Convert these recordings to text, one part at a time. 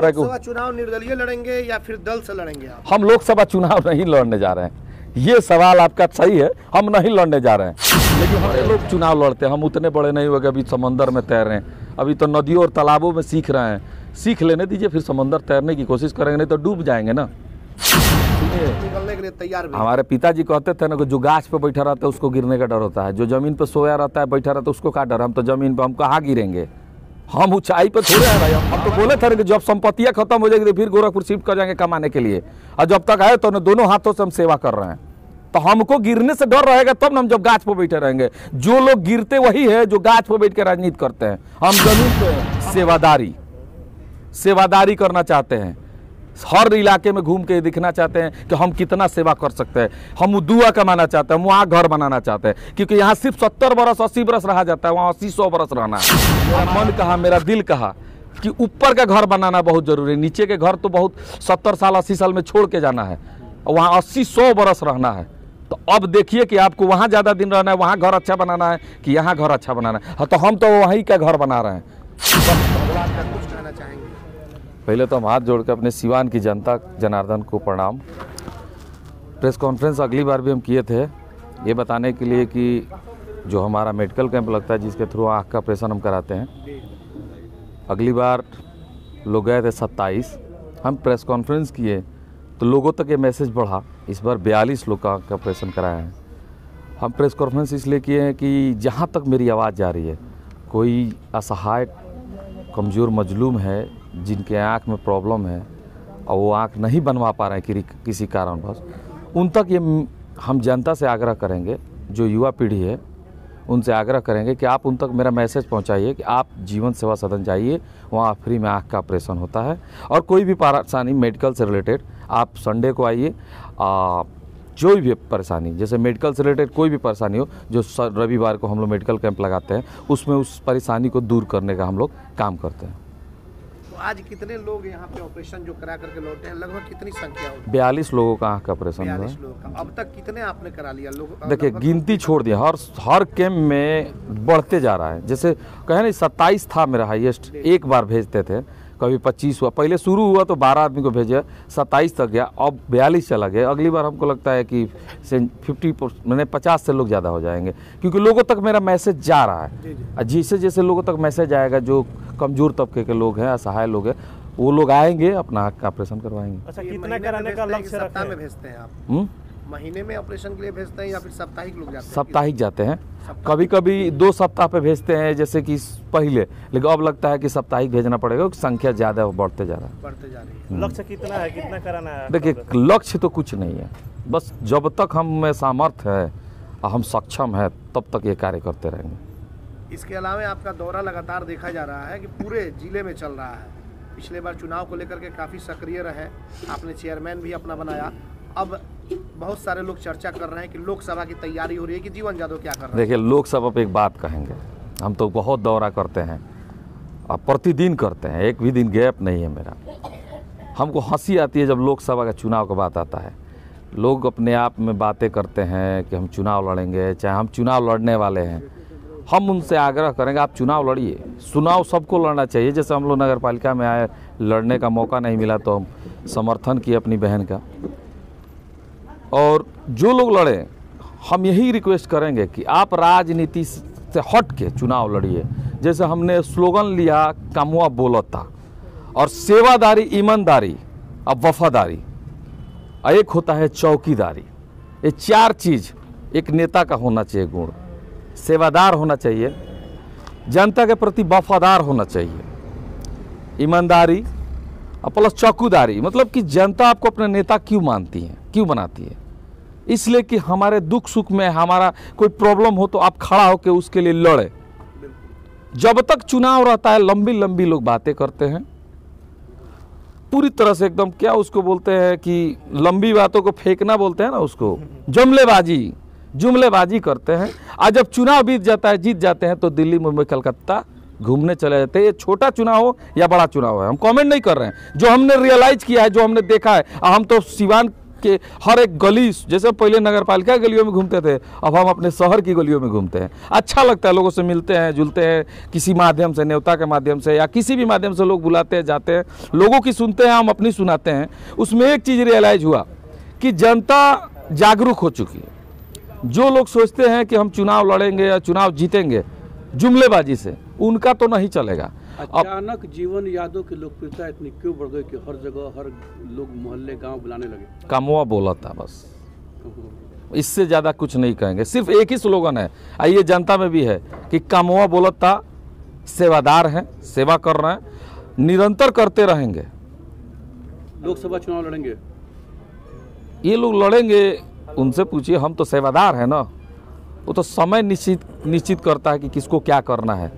लोकसभा चुनाव निर्दलीय लड़ेंगे या फिर दल से लड़ेंगे आप? हम लोकसभा चुनाव नहीं लड़ने जा रहे हैं। ये सवाल आपका सही है, हम नहीं लड़ने जा रहे हैं, लेकिन हमारे लोग चुनाव लड़ते हैं। हम उतने बड़े नहीं हुए कि अभी समंदर में तैर रहे हैं, अभी तो नदियों और तालाबों में सीख रहे हैं। सीख लेने दीजिए, फिर समंदर तैरने की कोशिश करेंगे, नहीं तो डूब जाएंगे ना। निकलने के लिए तैयार भी। हमारे पिताजी कहते थे ना कि जो गाछ पे बैठा रहता है उसको गिरने का डर होता है, जो जमीन पे सोया रहता है बैठा रहता है उसको क्या डर। हम तो जमीन पे, हम कहाँ गिरेंगे, हम ऊंचाई पे थोड़े हैं भाई। हम तो बोले थे कि जब संपत्तियां खत्म हो जाएगी तो फिर गोरखपुर शिफ्ट कर जाएंगे कमाने के लिए, और जब तक है तो दोनों हाथों से हम सेवा कर रहे हैं। तो हमको गिरने से डर रहेगा तब ना हम जब गाछ पे बैठे रहेंगे। जो लोग गिरते वही है जो गाछ पे बैठ के राजनीति करते हैं। हम जमीन पे सेवादारी करना चाहते हैं, हर इलाके में घूम के दिखना चाहते हैं कि हम कितना सेवा कर सकते हैं। हम दुआ कमाना चाहते हैं, हम वहाँ घर बनाना चाहते हैं, क्योंकि यहाँ सिर्फ 70 बरस 80 बरस रहा जाता है, वहाँ 80-100 बरस रहना है। मेरा मन कहा, मेरा दिल कहा कि ऊपर का घर बनाना बहुत जरूरी है, नीचे के घर तो बहुत 70 साल 80 साल में छोड़ के जाना है, वहाँ 80-100 बरस रहना है। तो अब देखिए कि आपको वहाँ ज़्यादा दिन रहना है, वहाँ घर अच्छा बनाना है कि यहाँ घर अच्छा बनाना है। तो हम तो वहीं का घर बना रहे हैं। भगवान का कुछ कहना चाहेंगे? पहले तो हम हाथ जोड़ के अपने सिवान की जनता जनार्दन को प्रणाम। प्रेस कॉन्फ्रेंस अगली बार भी हम किए थे ये बताने के लिए कि जो हमारा मेडिकल कैंप लगता है जिसके थ्रू आँख का ऑपरेशन हम कराते हैं, अगली बार लोग गए थे 27, हम प्रेस कॉन्फ्रेंस किए तो लोगों तक ये मैसेज बढ़ा। इस बार 42 लोग का आँख का ऑपरेशन कराया है। हम प्रेस कॉन्फ्रेंस इसलिए किए हैं कि जहाँ तक मेरी आवाज़ जा रही है, कोई असहाय कमज़ोर मजलूम है जिनके आँख में प्रॉब्लम है और वो आँख नहीं बनवा पा रहे हैं किसी कारणवश, उन तक ये हम जनता से आग्रह करेंगे, जो युवा पीढ़ी है उनसे आग्रह करेंगे कि आप उन तक मेरा मैसेज पहुंचाइए कि आप जीवन सेवा सदन जाइए, वहाँ फ्री में आँख का ऑपरेशन होता है। और कोई भी परेशानी मेडिकल से रिलेटेड आप संडे को आइए। जो भी परेशानी, जैसे मेडिकल से रिलेटेड कोई भी परेशानी हो, जो रविवार को हम लोग मेडिकल कैंप लगाते हैं, उसमें उस परेशानी को दूर करने का हम लोग काम करते हैं। तो आज कितने लोग यहाँ पे ऑपरेशन जो करा करके लौटे हैं, लगभग कितनी संख्या होगी? 42 लोगों का आँख का ऑपरेशन हुआ 42 लोगों का। अब तक कितने आपने करा लिया लोग? देखिए गिनती छोड़ दिया, हर कैंप में बढ़ते जा रहा है। जैसे कहे ना 27 था मेरा हाईएस्ट, एक बार भेजते थे, कभी 25 हुआ, पहले शुरू हुआ तो 12 आदमी को भेजे, 27 तक गया, अब 42 चला गया। अगली बार हमको लगता है कि 50 से लोग ज़्यादा हो जाएंगे, क्योंकि लोगों तक मेरा मैसेज जा रहा है। जैसे जैसे लोगों तक मैसेज आएगा, जो कमज़ोर तबके के लोग हैं, असहाय लोग हैं, वो लोग आएंगे, अपना आँख का ऑपरेशन करवाएंगे। अच्छा, कितना कराने का लक्ष्य सप्ताह में भेजते हैं आप? महीने में ऑपरेशन के लिए भेजते हैं या फिर साप्ताहिक लोग जाते हैं? साप्ताहिक जाते हैं, कभी कभी 2 सप्ताह पे भेजते हैं जैसे कि पहले, लेकिन अब लगता है कि साप्ताहिक भेजना पड़ेगा, संख्या ज़्यादा बढ़ते जा रहा है। बढ़ते जा रही है। लक्ष्य कितना है, कितना कराना है? देखिए लक्ष्य तो कुछ नहीं है, बस जब तक हम में सामर्थ्य है, हम सक्षम है, तब तक ये कार्य करते रहेंगे। इसके अलावा आपका दौरा लगातार देखा जा रहा है कि पूरे जिले में चल रहा है। पिछले बार चुनाव को लेकर के काफ़ी सक्रिय रहे, आपने चेयरमैन भी अपना बनाया। अब बहुत सारे लोग चर्चा कर रहे हैं कि लोकसभा की तैयारी हो रही है, कि जीवन यादव क्या कर रहे हैं? देखिए लोकसभा पे एक बात कहेंगे, हम तो बहुत दौरा करते हैं और प्रतिदिन करते हैं, एक भी दिन गैप नहीं है मेरा। हमको हंसी आती है जब लोकसभा का चुनाव का बात आता है। लोग अपने आप में बातें करते हैं कि हम चुनाव लड़ेंगे, चाहे हम चुनाव लड़ने वाले हैं। हम उनसे आग्रह करेंगे आप चुनाव लड़िए, चुनाव सबको लड़ना चाहिए। जैसे हम लोग नगर पालिका में आए, लड़ने का मौका नहीं मिला तो हम समर्थन किए अपनी बहन का। और जो लोग लड़े, हम यही रिक्वेस्ट करेंगे कि आप राजनीति से हट के चुनाव लड़िए। जैसे हमने स्लोगन लिया, कामुआ बोलता, और सेवादारी, ईमानदारी और वफादारी, और एक होता है चौकीदारी। ये 4 चीज़ एक नेता का होना चाहिए गुण। सेवादार होना चाहिए, जनता के प्रति वफादार होना चाहिए, ईमानदारी और प्लस चौकीदारी। मतलब कि जनता आपको अपने नेता क्यों मानती है, क्यों बनाती है? इसलिए कि हमारे दुख सुख में, हमारा कोई प्रॉब्लम हो तो आप खड़ा होकर उसके लिए लड़े। जब तक चुनाव रहता है लंबी लंबी लोग बातें करते हैं, पूरी तरह से एकदम, क्या उसको बोलते हैं कि लंबी बातों को फेंकना बोलते हैं ना, उसको जुमलेबाजी करते हैं। आज जब चुनाव बीत जाता है, जीत जाते हैं, तो दिल्ली मुंबई कलकत्ता घूमने चले जाते हैं। ये छोटा चुनाव हो या बड़ा चुनाव है, हम कमेंट नहीं कर रहे हैं, जो हमने रियलाइज किया है, जो हमने देखा है। हम तो सिवान के हर एक गली, जैसे पहले नगर पालिका गलियों में घूमते थे, अब हम अपने शहर की गलियों में घूमते हैं। अच्छा लगता है, लोगों से मिलते हैं जुलते हैं, किसी माध्यम से, न्योता के माध्यम से या किसी भी माध्यम से लोग बुलाते हैं जाते हैं, लोगों की सुनते हैं, हम अपनी सुनाते हैं। उसमें एक चीज़ रियलाइज हुआ कि जनता जागरूक हो चुकी है। जो लोग सोचते हैं कि हम चुनाव लड़ेंगे या चुनाव जीतेंगे जुमलेबाजी से, उनका तो नहीं चलेगा। अचानक जीवन यादव की लोकप्रियता इतनी क्यों बढ़ गई कि हर जगह हर लोग मोहल्ले गांव बुलाने लगे? कामुआ बोला था बस, इससे ज़्यादा कुछ नहीं कहेंगे। सिर्फ एक ही स्लोगन है, ये जनता में भी है कि कामुआ बोलत था, सेवादार हैं, सेवा कर रहे हैं, निरंतर करते रहेंगे। लोकसभा चुनाव लड़ेंगे? ये लोग लड़ेंगे, उनसे पूछिए, हम तो सेवादार हैं ना। वो तो समय निश्चित करता है कि किसको क्या करना है।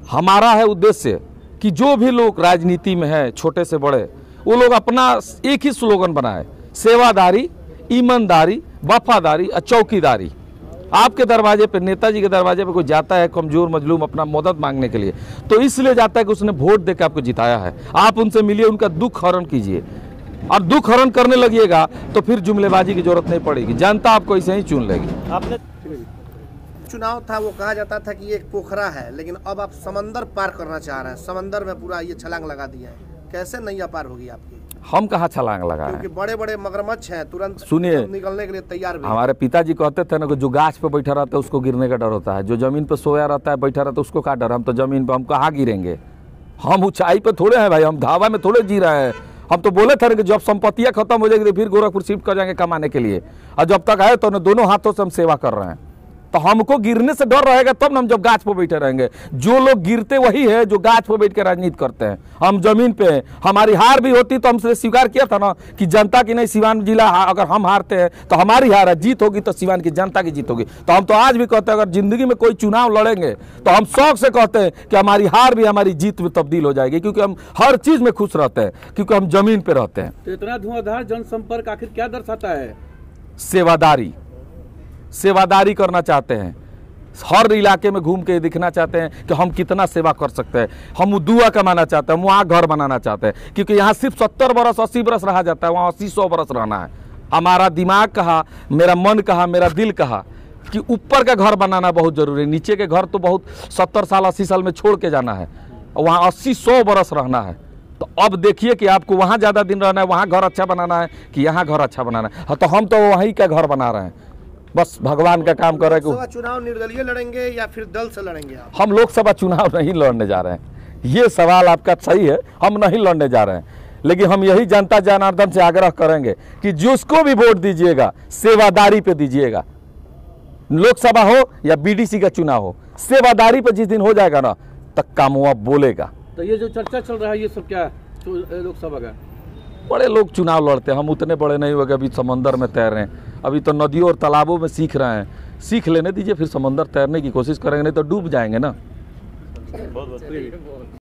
हमारा है उद्देश्य कि जो भी लोग राजनीति में है, छोटे से बड़े, वो लोग अपना एक ही स्लोगन बनाए, सेवादारी, ईमानदारी, वफादारी और चौकीदारी। आपके दरवाजे पे, नेताजी के दरवाजे पे कोई जाता है कमजोर मजलूम अपना मदद मांगने के लिए, तो इसलिए जाता है कि उसने वोट देकर आपको जिताया है। आप उनसे मिलिए, उनका दुख हरण कीजिए, और दुख हरण करने लगिएगा तो फिर जुमलेबाजी की जरूरत नहीं पड़ेगी, जनता आपको ऐसे ही चुन लेगी। आपने चुनाव था, वो कहा जाता था कि ये एक पोखरा है, लेकिन अब आप समंदर पार करना चाह रहे हैं, समंदर में पूरा ये छलांग लगा दिया है। कैसे नैया पार होगी आपकी? हम कहाँ छलांग लगाए? क्योंकि बड़े बड़े मगरमच्छ हैं, तुरंत सुनिए, निकलने के लिए तैयार भी। हमारे पिताजी कहते थे ना कि जो गाछ पे बैठा रहता है उसको गिरने का डर होता है, जो जमीन पे सोया रहता है बैठा रहता है उसको क्या डर। हम तो जमीन पे, हम कहाँ गिरेंगे? हम ऊंचाई पे थोड़े हैं भाई, हम धावा में थोड़े जी रहे हैं। हम तो बोले थे कि जब संपत्तियां खत्म हो जाएगी तो फिर गोरखपुर शिफ्ट कर जाएंगे कमाने के लिए, और जब तक है तो दोनों हाथों से हम सेवा कर रहे हैं। तो हमको गिरने से डर रहेगा तब ना हम जब गाछ पर बैठे रहेंगे। जो लोग गिरते वही है जो गाछ पर बैठ के राजनीति करते हैं। हम जमीन पे हैं, हमारी हार भी होती तो हमसे स्वीकार किया था ना कि जनता की नहीं, सिवान जिला अगर हम हारते हैं तो हमारी हार है, जीत होगी तो सिवान की जनता की जीत होगी। तो हम तो आज भी कहते हैं अगर जिंदगी में कोई चुनाव लड़ेंगे तो हम शौक से कहते हैं कि हमारी हार भी हमारी जीत में तब्दील हो जाएगी, क्योंकि हम हर चीज में खुश रहते हैं, क्योंकि हम जमीन पे रहते हैं। तो इतना धुआंधार जनसंपर्क आखिर क्या दर्शाता है? सेवादारी करना चाहते हैं, हर इलाके में घूम के दिखना चाहते हैं कि हम कितना सेवा कर सकते हैं। हम दुआ कमाना चाहते हैं, हम वहाँ घर बनाना चाहते हैं, क्योंकि यहाँ सिर्फ 70 बरस 80 बरस रहा जाता है, वहाँ 80-100 बरस रहना है। हमारा दिमाग कहा, मेरा मन कहा, मेरा दिल कहा कि ऊपर का घर बनाना बहुत जरूरी है, नीचे के घर तो बहुत 70 साल 80 साल में छोड़ के जाना है, वहाँ 80-100 बरस रहना है। तो अब देखिए कि आपको वहाँ ज़्यादा दिन रहना है, वहाँ घर अच्छा बनाना है कि यहाँ घर अच्छा बनाना है। तो हम तो वहीं का घर बना रहे हैं, बस भगवान का काम कर रहे हैं। लोकसभा चुनाव निर्दलीय लड़ेंगे या फिर दल से लड़ेंगे आप? हम लोकसभा चुनाव नहीं लड़ने जा रहे हैं, ये सवाल आपका सही है, हम नहीं लड़ने जा रहे हैं। लेकिन हम यही जनता जनार्दन से आग्रह करेंगे कि जिसको भी वोट दीजिएगा सेवादारी पे दीजिएगा। लोकसभा हो या बीडीसी का चुनाव हो, सेवादारी पे जिस दिन हो जाएगा ना तब कामुआ बोलेगा। तो ये जो चर्चा चल रहा है ये सब क्या लोकसभा का? बड़े लोग चुनाव लड़ते हैं, हम उतने बड़े नहीं हुए कि अभी समंदर में तैर रहे हैं। अभी तो नदियों और तालाबों में सीख रहे हैं, सीख लेने दीजिए, फिर समंदर तैरने की कोशिश करेंगे, नहीं तो डूब जाएंगे ना।